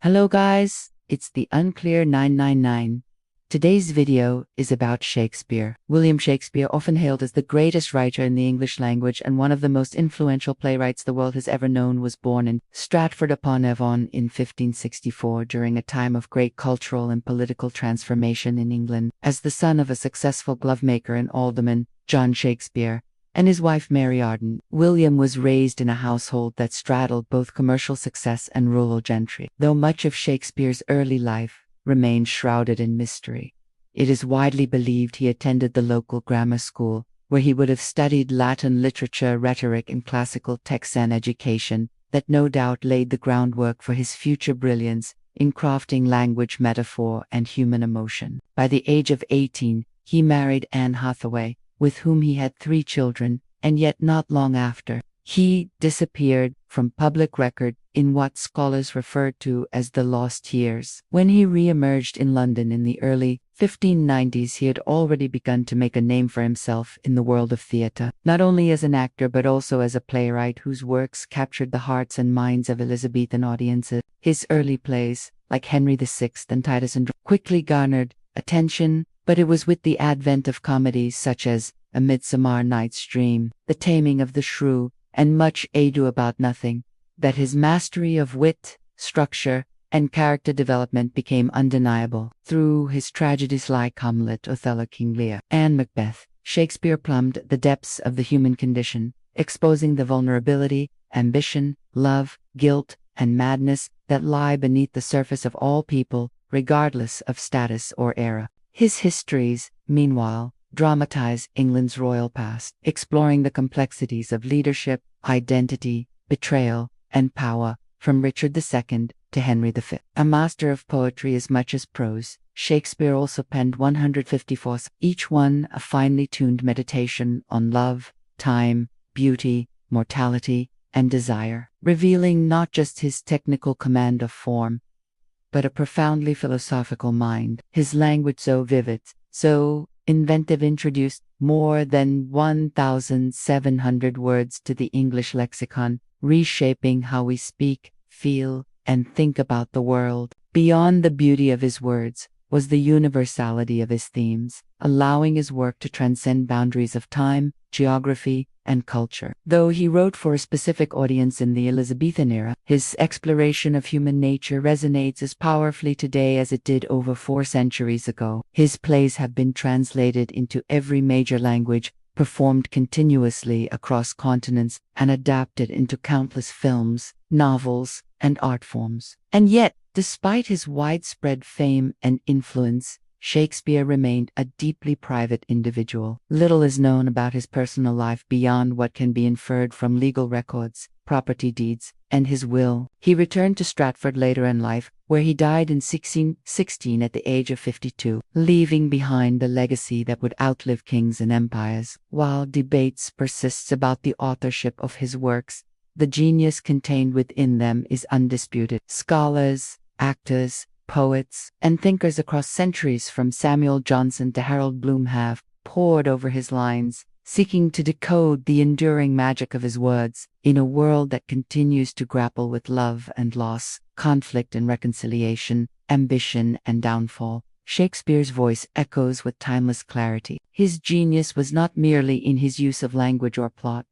Hello guys, it's the Unclear 999. Today's video is about Shakespeare. William Shakespeare, often hailed as the greatest writer in the English language and one of the most influential playwrights the world has ever known, was born in Stratford-upon-Avon in 1564 during a time of great cultural and political transformation in England. As the son of a successful glovemaker and alderman, John Shakespeare, and his wife Mary Arden, William was raised in a household that straddled both commercial success and rural gentry. Though much of Shakespeare's early life remained shrouded in mystery, it is widely believed he attended the local grammar school, where he would have studied Latin literature, rhetoric, and classical texts, an education that no doubt laid the groundwork for his future brilliance in crafting language, metaphor, and human emotion. By the age of 18, he married Anne Hathaway, with whom he had 3 children, and yet not long after, he disappeared from public record in what scholars refer to as the lost years. When he re-emerged in London in the early 1590s, he had already begun to make a name for himself in the world of theatre, not only as an actor but also as a playwright whose works captured the hearts and minds of Elizabethan audiences. His early plays, like Henry VI and Titus and quickly garnered attention, but it was with the advent of comedies such as A Midsummer Night's Dream, The Taming of the Shrew, and Much Ado About Nothing that his mastery of wit, structure, and character development became undeniable. Through his tragedies like Hamlet, Othello, King Lear, and Macbeth, Shakespeare plumbed the depths of the human condition, exposing the vulnerability, ambition, love, guilt, and madness that lie beneath the surface of all people, regardless of status or era. His histories, meanwhile, dramatize England's royal past, exploring the complexities of leadership, identity, betrayal, and power, from Richard II to Henry V. A master of poetry as much as prose, Shakespeare also penned 154 songs, each one a finely tuned meditation on love, time, beauty, mortality, and desire, revealing not just his technical command of form, but a profoundly philosophical mind. His language, so vivid, so inventive, introduced more than 1,700 words to the English lexicon, reshaping how we speak, feel, and think about the world. Beyond the beauty of his words was the universality of his themes, allowing his work to transcend boundaries of time, geography, and culture. Though he wrote for a specific audience in the Elizabethan era, his exploration of human nature resonates as powerfully today as it did over 4 centuries ago. His plays have been translated into every major language, performed continuously across continents, and adapted into countless films, novels, and art forms. And yet, despite his widespread fame and influence, Shakespeare remained a deeply private individual. Little is known about his personal life beyond what can be inferred from legal records, property deeds, and his will. He returned to Stratford later in life, where he died in 1616 at the age of 52, leaving behind a legacy that would outlive kings and empires. While debates persist about the authorship of his works, the genius contained within them is undisputed. Scholars, actors, poets, and thinkers across centuries, from Samuel Johnson to Harold Bloom, have pored over his lines, seeking to decode the enduring magic of his words. In a world that continues to grapple with love and loss, conflict and reconciliation, ambition and downfall, Shakespeare's voice echoes with timeless clarity. His genius was not merely in his use of language or plot,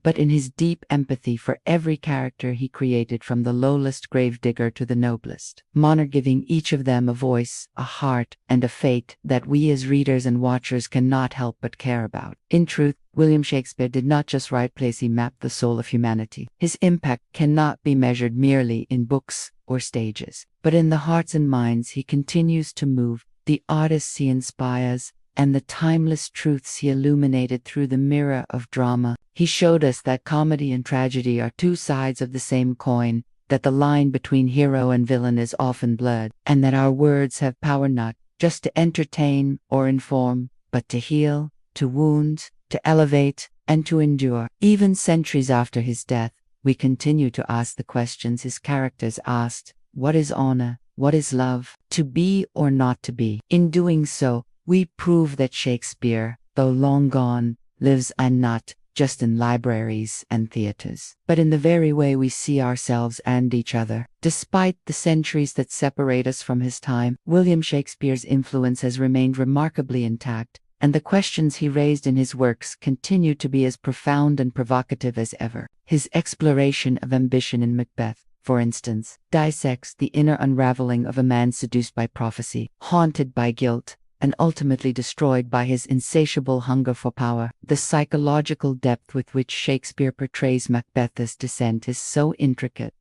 but in his deep empathy for every character he created, from the lowest gravedigger to the noblest monarch, giving each of them a voice, a heart, and a fate that we as readers and watchers cannot help but care about. In truth, William Shakespeare did not just write plays, he mapped the soul of humanity. His impact cannot be measured merely in books or stages, but in the hearts and minds he continues to move, the artists he inspires, and the timeless truths he illuminated through the mirror of drama. He showed us that comedy and tragedy are 2 sides of the same coin, that the line between hero and villain is often blurred, and that our words have power not just to entertain or inform, but to heal, to wound, to elevate, and to endure. Even centuries after his death, we continue to ask the questions his characters asked. What is honor? What is love? To be or not to be? In doing so, we prove that Shakespeare, though long gone, lives, and not just in libraries and theaters, but in the very way we see ourselves and each other. Despite the centuries that separate us from his time, William Shakespeare's influence has remained remarkably intact, and the questions he raised in his works continue to be as profound and provocative as ever. His exploration of ambition in Macbeth, for instance, dissects the inner unraveling of a man seduced by prophecy, haunted by guilt, and ultimately destroyed by his insatiable hunger for power. The psychological depth with which Shakespeare portrays Macbeth's descent is so intricate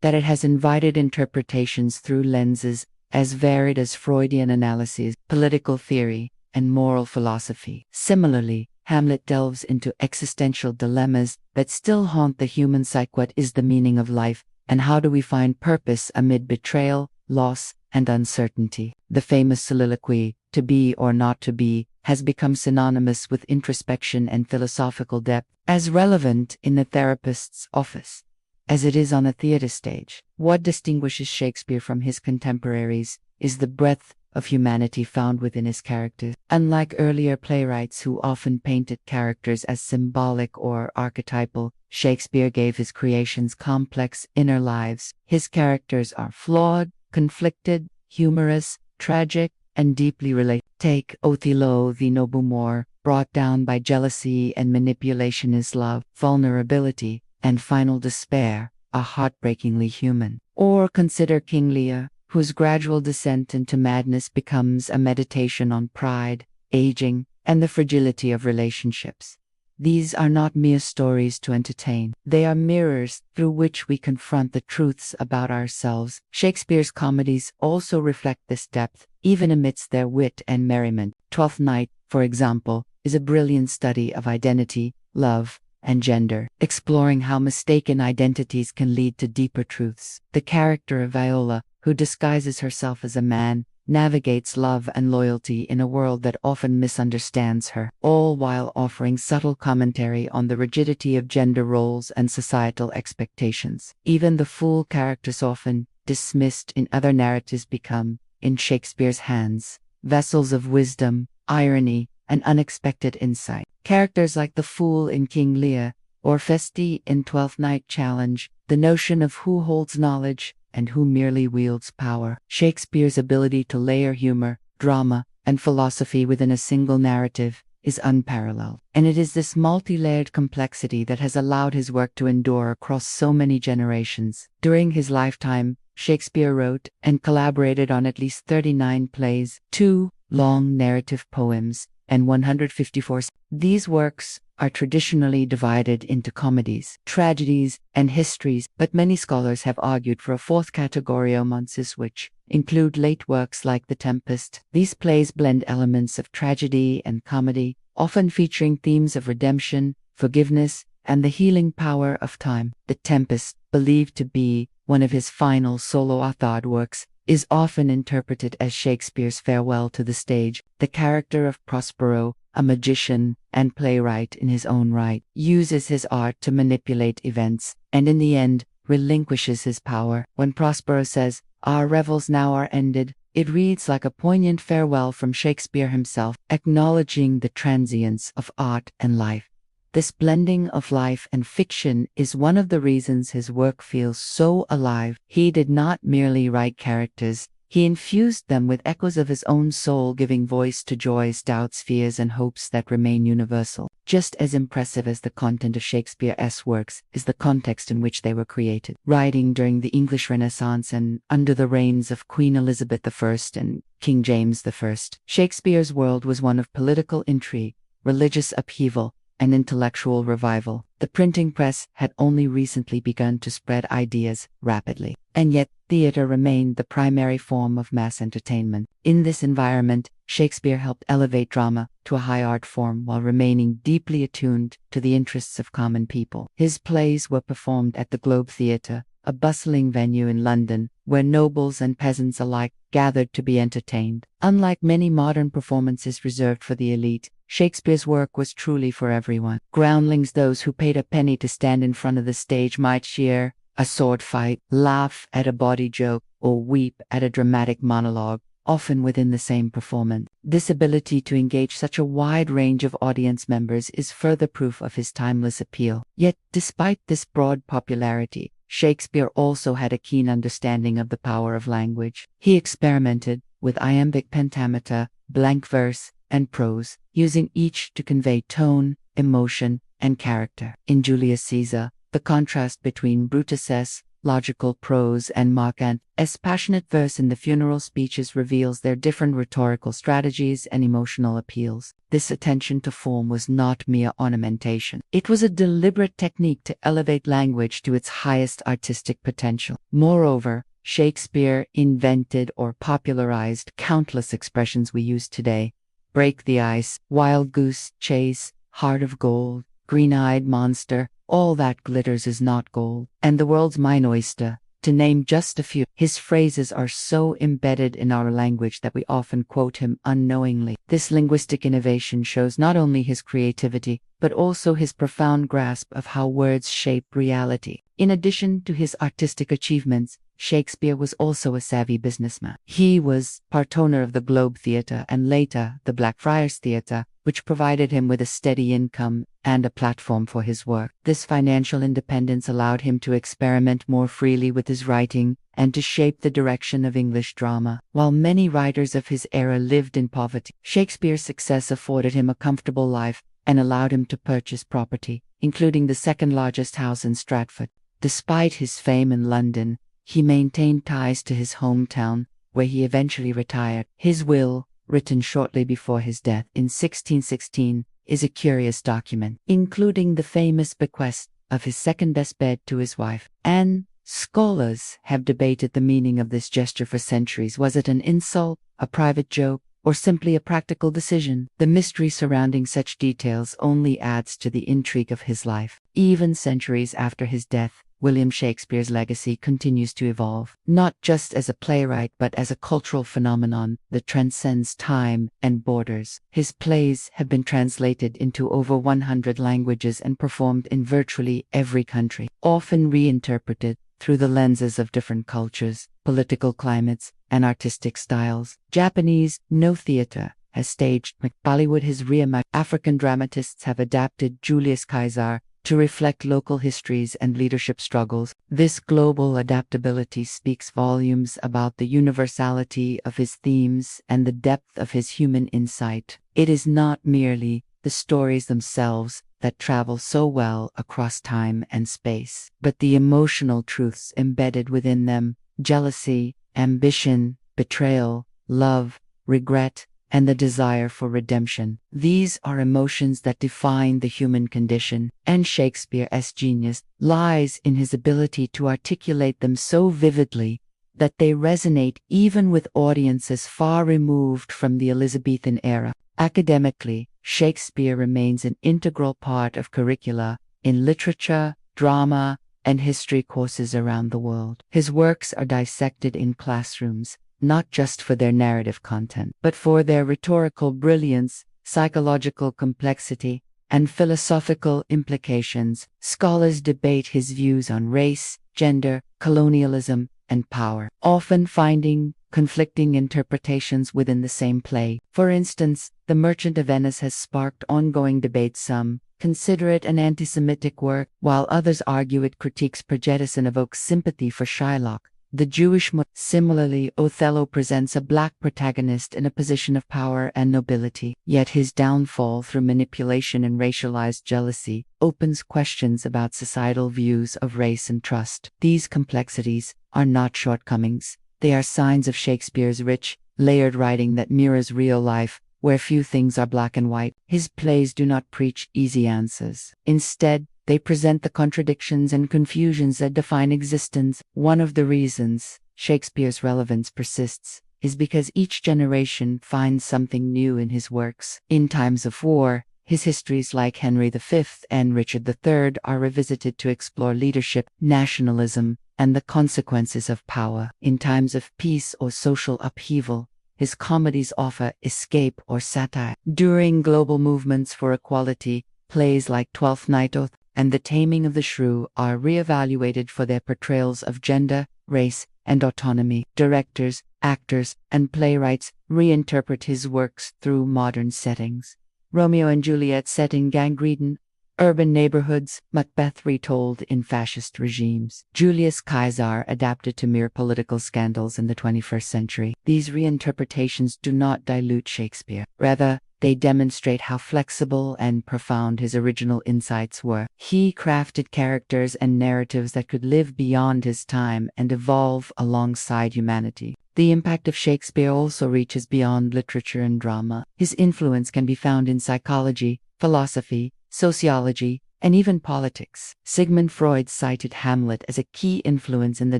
that it has invited interpretations through lenses as varied as Freudian analyses, political theory, and moral philosophy. Similarly, Hamlet delves into existential dilemmas that still haunt the human psyche. What is the meaning of life, and how do we find purpose amid betrayal, loss, and uncertainty? The famous soliloquy, "To be or not to be," has become synonymous with introspection and philosophical depth, as relevant in the therapist's office as it is on a theater stage. What distinguishes Shakespeare from his contemporaries is the breadth of humanity found within his characters. Unlike earlier playwrights who often painted characters as symbolic or archetypal, Shakespeare gave his creations complex inner lives. His characters are flawed, conflicted, humorous, tragic, and deeply relatable. Take Othello, the noble Moor, brought down by jealousy and manipulation. His love, vulnerability, and final despair are heartbreakingly human. Or consider King Lear, whose gradual descent into madness becomes a meditation on pride, aging, and the fragility of relationships. These are not mere stories to entertain. They are mirrors through which we confront the truths about ourselves. Shakespeare's comedies also reflect this depth, even amidst their wit and merriment. Twelfth Night, for example, is a brilliant study of identity, love, and gender, exploring how mistaken identities can lead to deeper truths. The character of Viola, who disguises herself as a man, navigates love and loyalty in a world that often misunderstands her, all while offering subtle commentary on the rigidity of gender roles and societal expectations. Even the fool characters, often dismissed in other narratives, become, in Shakespeare's hands, vessels of wisdom, irony, and unexpected insight. Characters like the fool in King Lear, or Feste in Twelfth Night challenge the notion of who holds knowledge and who merely wields power. Shakespeare's ability to layer humor, drama, and philosophy within a single narrative is unparalleled. And it is this multi-layered complexity that has allowed his work to endure across so many generations. During his lifetime, Shakespeare wrote and collaborated on at least 39 plays, 2 long narrative poems, and 154. These works are traditionally divided into comedies, tragedies, and histories, but many scholars have argued for a fourth category, romances, which include late works like The Tempest. These plays blend elements of tragedy and comedy, often featuring themes of redemption, forgiveness, and the healing power of time. The Tempest, believed to be one of his final solo authored works, is often interpreted as Shakespeare's farewell to the stage. The character of Prospero, a magician and playwright in his own right, uses his art to manipulate events, and in the end, relinquishes his power. When Prospero says, "Our revels now are ended," it reads like a poignant farewell from Shakespeare himself, acknowledging the transience of art and life. This blending of life and fiction is one of the reasons his work feels so alive. He did not merely write characters, he infused them with echoes of his own soul, giving voice to joys, doubts, fears, and hopes that remain universal. Just as impressive as the content of Shakespeare's works is the context in which they were created. Writing during the English Renaissance and under the reigns of Queen Elizabeth I and King James I, Shakespeare's world was one of political intrigue, religious upheaval, and intellectual revival. The printing press had only recently begun to spread ideas rapidly, and yet theater remained the primary form of mass entertainment. In this environment, Shakespeare helped elevate drama to a high art form while remaining deeply attuned to the interests of common people. His plays were performed at the Globe Theatre, a bustling venue in London, where nobles and peasants alike gathered to be entertained. Unlike many modern performances reserved for the elite, Shakespeare's work was truly for everyone. Groundlings, those who paid a penny to stand in front of the stage, might cheer a sword fight, laugh at a bawdy joke, or weep at a dramatic monologue, often within the same performance. This ability to engage such a wide range of audience members is further proof of his timeless appeal. Yet, despite this broad popularity, Shakespeare also had a keen understanding of the power of language. He experimented with iambic pentameter, blank verse, and prose, using each to convey tone, emotion, and character. In Julius Caesar, the contrast between Brutus's logical prose and Mark Antony's passionate verse in the funeral speeches reveals their different rhetorical strategies and emotional appeals. This attention to form was not mere ornamentation. It was a deliberate technique to elevate language to its highest artistic potential. Moreover, Shakespeare invented or popularized countless expressions we use today: break the ice, wild goose chase, heart of gold, green-eyed monster, all that glitters is not gold, and the world's mine oyster, to name just a few. His phrases are so embedded in our language that we often quote him unknowingly. This linguistic innovation shows not only his creativity, but also his profound grasp of how words shape reality. In addition to his artistic achievements, Shakespeare was also a savvy businessman. He was part owner of the Globe Theatre and later the Blackfriars Theatre, which provided him with a steady income and a platform for his work. This financial independence allowed him to experiment more freely with his writing and to shape the direction of English drama. While many writers of his era lived in poverty, Shakespeare's success afforded him a comfortable life and allowed him to purchase property, including the second largest house in Stratford. Despite his fame in London, he maintained ties to his hometown, where he eventually retired. His will, written shortly before his death in 1616, is a curious document, including the famous bequest of his second-best bed to his wife. And scholars have debated the meaning of this gesture for centuries. Was it an insult, a private joke, or simply a practical decision? The mystery surrounding such details only adds to the intrigue of his life. Even centuries after his death, William Shakespeare's legacy continues to evolve, not just as a playwright but as a cultural phenomenon that transcends time and borders. His plays have been translated into over 100 languages and performed in virtually every country, often reinterpreted through the lenses of different cultures, political climates, and artistic styles. Japanese No Theatre has staged Bollywood has reimagined. African dramatists have adapted Julius Caesar to reflect local histories and leadership struggles. This global adaptability speaks volumes about the universality of his themes and the depth of his human insight. It is not merely the stories themselves that travel so well across time and space, but the emotional truths embedded within them: jealousy, ambition, betrayal, love, regret, and the desire for redemption. These are emotions that define the human condition, and Shakespeare's genius lies in his ability to articulate them so vividly that they resonate even with audiences far removed from the Elizabethan era. Academically, Shakespeare remains an integral part of curricula in literature, drama, and history courses around the world. His works are dissected in classrooms, not just for their narrative content, but for their rhetorical brilliance, psychological complexity, and philosophical implications. Scholars debate his views on race, gender, colonialism, and power, often finding conflicting interpretations within the same play. For instance, The Merchant of Venice has sparked ongoing debate. Some consider it an anti-Semitic work, while others argue it critiques prejudice and evokes sympathy for Shylock, the Jewish. Similarly, Othello presents a black protagonist in a position of power and nobility, yet his downfall through manipulation and racialized jealousy opens questions about societal views of race and trust. These complexities are not shortcomings. They are signs of Shakespeare's rich, layered writing that mirrors real life, where few things are black and white. His plays do not preach easy answers. Instead, they present the contradictions and confusions that define existence. One of the reasons Shakespeare's relevance persists is because each generation finds something new in his works. In times of war, his histories like Henry V and Richard III are revisited to explore leadership, nationalism, and the consequences of power. In times of peace or social upheaval, his comedies offer escape or satire. During global movements for equality, plays like Twelfth Night and The Taming of the Shrew are re-evaluated for their portrayals of gender, race, and autonomy. Directors, actors, and playwrights reinterpret his works through modern settings. Romeo and Juliet set in gang-ridden urban neighborhoods, Macbeth retold in fascist regimes, Julius Caesar adapted to mere political scandals in the 21st century. These reinterpretations do not dilute Shakespeare. Rather, they demonstrate how flexible and profound his original insights were. He crafted characters and narratives that could live beyond his time and evolve alongside humanity. The impact of Shakespeare also reaches beyond literature and drama. His influence can be found in psychology, philosophy, sociology, and even politics. Sigmund Freud cited Hamlet as a key influence in the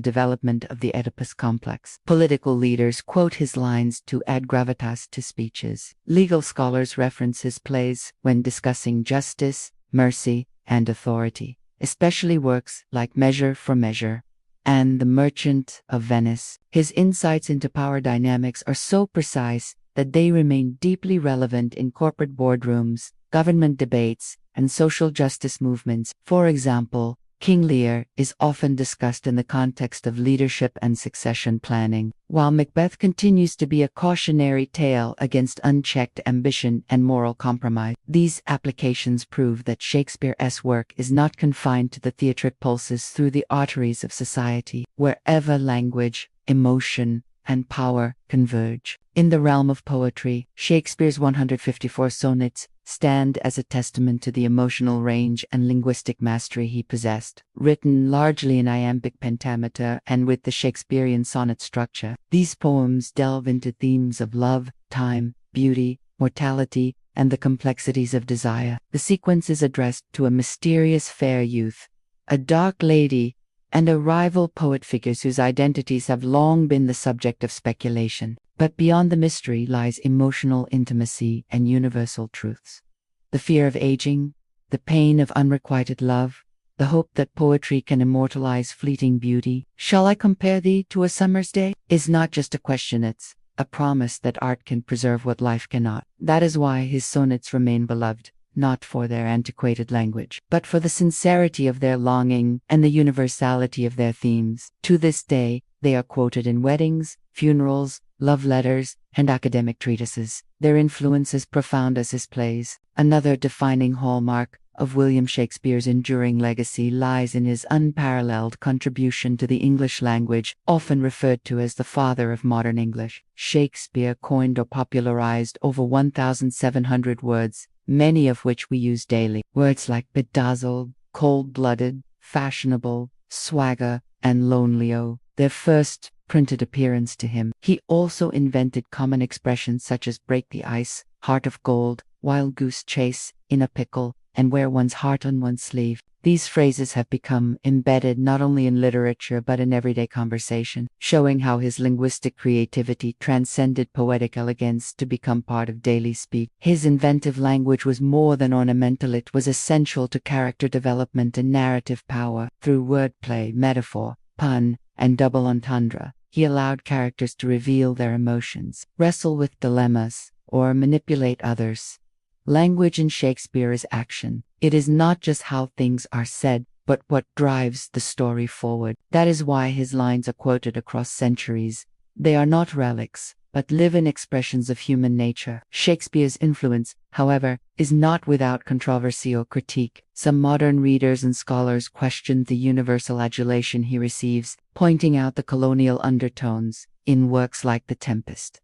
development of the Oedipus complex. Political leaders quote his lines to add gravitas to speeches. Legal scholars reference his plays when discussing justice, mercy, and authority, especially works like Measure for Measure and The Merchant of Venice. His insights into power dynamics are so precise that they remain deeply relevant in corporate boardrooms, government debates, and social justice movements. For example, King Lear is often discussed in the context of leadership and succession planning, while Macbeth continues to be a cautionary tale against unchecked ambition and moral compromise. These applications prove that Shakespeare's work is not confined to the theatric pulses through the arteries of society, wherever language, emotion, and power converge. In the realm of poetry, Shakespeare's 154 sonnets stand as a testament to the emotional range and linguistic mastery he possessed. Written largely in iambic pentameter and with the Shakespearean sonnet structure, these poems delve into themes of love, time, beauty, mortality, and the complexities of desire. The sequence is addressed to a mysterious fair youth, a dark lady, and a rival poet figures whose identities have long been the subject of speculation. But beyond the mystery lies emotional intimacy and universal truths. The fear of aging, the pain of unrequited love, the hope that poetry can immortalize fleeting beauty. Shall I compare thee to a summer's day? Is not just a question, it's a promise that art can preserve what life cannot. That is why his sonnets remain beloved, not for their antiquated language, but for the sincerity of their longing and the universality of their themes. To this day, they are quoted in weddings, funerals, love letters, and academic treatises. Their influence is profound as his plays. Another defining hallmark of William Shakespeare's enduring legacy lies in his unparalleled contribution to the English language, often referred to as the father of modern English. Shakespeare coined or popularized over 1,700 words, many of which we use daily. Words like bedazzled, cold-blooded, fashionable, swagger, and lonely owe their first printed appearance to him. He also invented common expressions such as break the ice, heart of gold, wild goose chase, in a pickle, and wear one's heart on one's sleeve. These phrases have become embedded not only in literature but in everyday conversation, showing how his linguistic creativity transcended poetic elegance to become part of daily speak. His inventive language was more than ornamental, it was essential to character development and narrative power. Through wordplay, metaphor, pun, and double entendre, he allowed characters to reveal their emotions, wrestle with dilemmas, or manipulate others. Language in Shakespeare is action. It is not just how things are said, but what drives the story forward. That is why his lines are quoted across centuries. They are not relics, but live-in expressions of human nature. Shakespeare's influence, however, is not without controversy or critique. Some modern readers and scholars question the universal adulation he receives, pointing out the colonial undertones in works like The Tempest,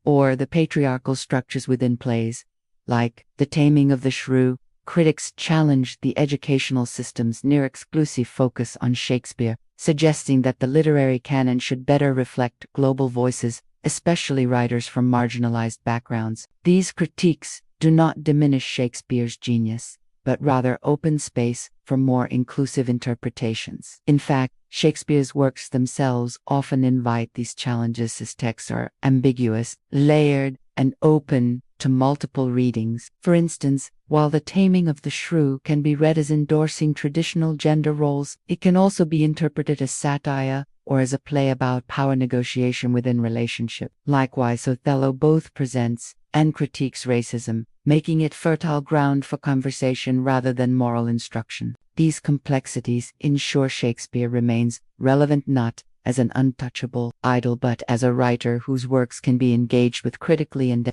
or the patriarchal structures within plays like The Taming of the Shrew. Critics challenged the educational system's near-exclusive focus on Shakespeare, suggesting that the literary canon should better reflect global voices, especially writers from marginalized backgrounds. These critiques do not diminish Shakespeare's genius, but rather open space for more inclusive interpretations. In fact, Shakespeare's works themselves often invite these challenges. His texts are ambiguous, layered, and open to multiple readings. For instance, while The Taming of the Shrew can be read as endorsing traditional gender roles, it can also be interpreted as satire or as a play about power negotiation within relationship. Likewise, Othello both presents and critiques racism, making it fertile ground for conversation rather than moral instruction. These complexities ensure Shakespeare remains relevant not as an untouchable idol but as a writer whose works can be engaged with critically and